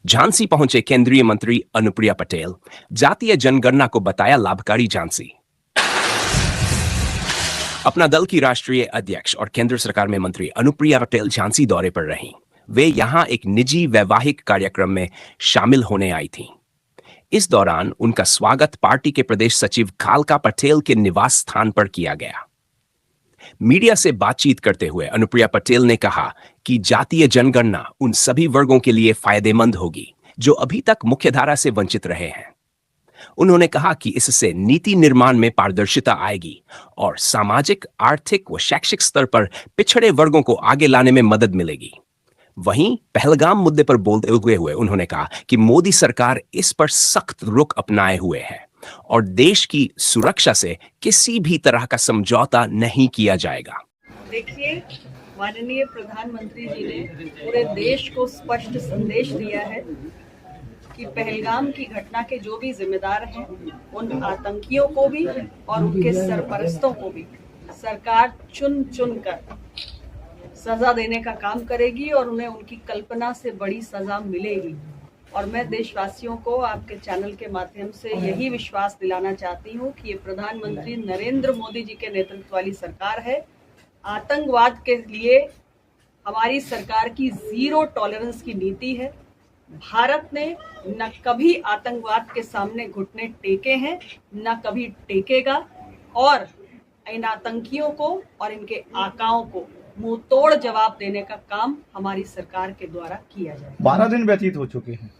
झांसी पहुंचे केंद्रीय मंत्री अनुप्रिया पटेल। जातीय जनगणना को बताया लाभकारी झांसी। अपना दल की राष्ट्रीय अध्यक्ष और केंद्र सरकार में मंत्री अनुप्रिया पटेल झांसी दौरे पर रहीं। वे यहां एक निजी वैवाहिक कार्यक्रम में शामिल होने आई थीं। इस दौरान उनका स्वागत पार्टी के प्रदेश सचिव कालका पटेल के निवास स्थान पर किया गया। मीडिया से बातचीत करते हुए अनुप्रिया पटेल ने कहा कि जातीय जनगणना उन सभी वर्गों के लिए फायदेमंद होगी जो अभी तक मुख्यधारा से वंचित रहे हैं। उन्होंने कहा कि इससे नीति निर्माण में पारदर्शिता आएगी और सामाजिक, आर्थिक व शैक्षिक स्तर पर पिछड़े वर्गों को आगे लाने में मदद मिलेगी। वहीं पहलगाम मुद्दे पर बोलते हुए उन्होंने कहा कि मोदी सरकार इस पर सख्त रुख अपनाए हुए है और देश की सुरक्षा से किसी भी तरह का समझौता नहीं किया जाएगा। देखिए, माननीय प्रधानमंत्री जी ने पूरे देश को स्पष्ट संदेश दिया है कि पहलगाम की घटना के जो भी जिम्मेदार हैं, उन आतंकियों को भी और उनके सरपरस्तों को भी सरकार चुन चुन कर सजा देने का काम करेगी और उन्हें उनकी कल्पना से बड़ी सजा मिलेगी। और मैं देशवासियों को आपके चैनल के माध्यम से यही विश्वास दिलाना चाहती हूँ कि ये प्रधानमंत्री नरेंद्र मोदी जी के नेतृत्व वाली सरकार है। आतंकवाद के लिए हमारी सरकार की जीरो टॉलरेंस की नीति है। भारत ने न कभी आतंकवाद के सामने घुटने टेके हैं, न कभी टेकेगा और इन आतंकियों को और इनके आकाओं को मुंह तोड़ जवाब देने का काम हमारी सरकार के द्वारा किया जाए। 12 दिन व्यतीत हो चुके हैं।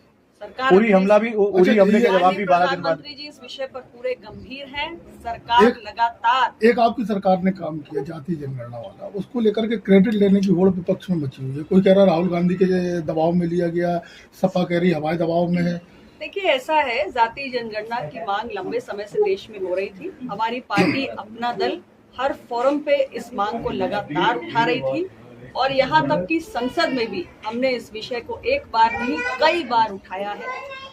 सरकार पूरी हमले के जवाब भी 12 दिन बाद। प्रधानमंत्री जी इस विषय पर पूरे गंभीर हैं। सरकार लगातार एक आपकी सरकार ने काम किया जातीय जनगणना वाला, उसको लेकर के क्रेडिट लेने की होड़ विपक्ष में मची हुई है। कोई कह रहा राहुल गांधी के दबाव में लिया गया, सपा कह रही हवाई दबाव में है। देखिए, ऐसा है, जातीय जनगणना की मांग लंबे समय से देश में हो रही थी। हमारी पार्टी, अपना दल हर फोरम पे इस मांग को लगातार उठा रही थी और यहाँ तक कि संसद में भी हमने इस विषय को एक बार नहीं कई बार उठाया है।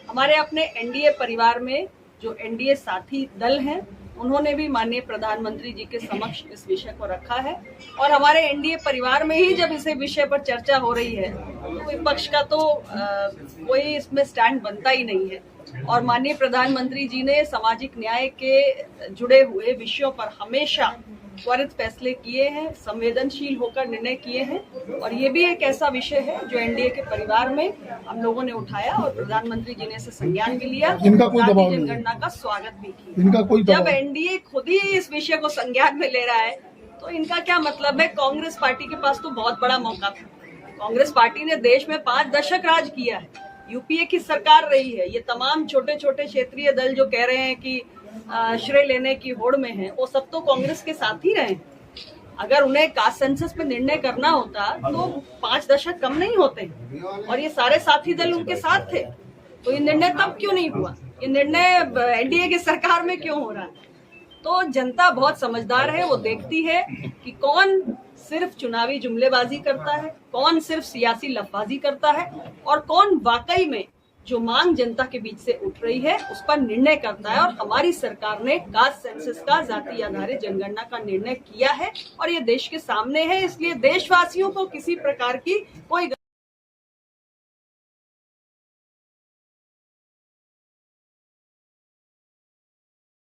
हमारे अपने एनडीए परिवार में जो एनडीए साथी दल हैं, उन्होंने भी माननीय प्रधानमंत्री जी के समक्ष इस विषय को रखा है और हमारे एनडीए परिवार में ही जब इस विषय पर चर्चा हो रही है तो विपक्ष का तो कोई इसमें स्टैंड बनता ही नहीं है। और माननीय प्रधानमंत्री जी ने सामाजिक न्याय के जुड़े हुए विषयों पर हमेशा त्वरित फैसले किए हैं, संवेदनशील होकर निर्णय किए हैं और ये भी एक ऐसा विषय है जो एनडीए के परिवार में हम लोगों ने उठाया और प्रधानमंत्री जी ने इसे संज्ञान भी लिया। इनका कोई दबाव नहीं, जनगणना का स्वागत भी किया। इनका कोई जब एनडीए खुद ही इस विषय को संज्ञान में ले रहा है तो इनका क्या मतलब है। कांग्रेस पार्टी के पास तो बहुत बड़ा मौका था। कांग्रेस पार्टी ने देश में 5 दशक राज किया है, यूपीए की सरकार रही है। ये तमाम छोटे छोटे क्षेत्रीय दल जो कह रहे हैं कि श्रेय लेने की होड़ में है, वो सब तो कांग्रेस के साथ ही रहे। अगर उन्हें कास्ट सेंसस पे निर्णय करना होता तो 5 दशक कम नहीं होते और ये सारे साथी दल उनके साथ थे, तो ये निर्णय तब क्यों नहीं हुआ। ये निर्णय एनडीए की सरकार में क्यों हो रहा है। तो जनता बहुत समझदार है, वो देखती है कि कौन सिर्फ चुनावी जुमलेबाजी करता है, कौन सिर्फ सियासी लफबाजी करता है और कौन वाकई में जो मांग जनता के बीच से उठ रही है उस पर निर्णय करता है। और हमारी सरकार ने कास्ट सेंसस का, जाति आधारित जनगणना का निर्णय किया है और ये देश के सामने है। इसलिए देशवासियों को किसी प्रकार की कोई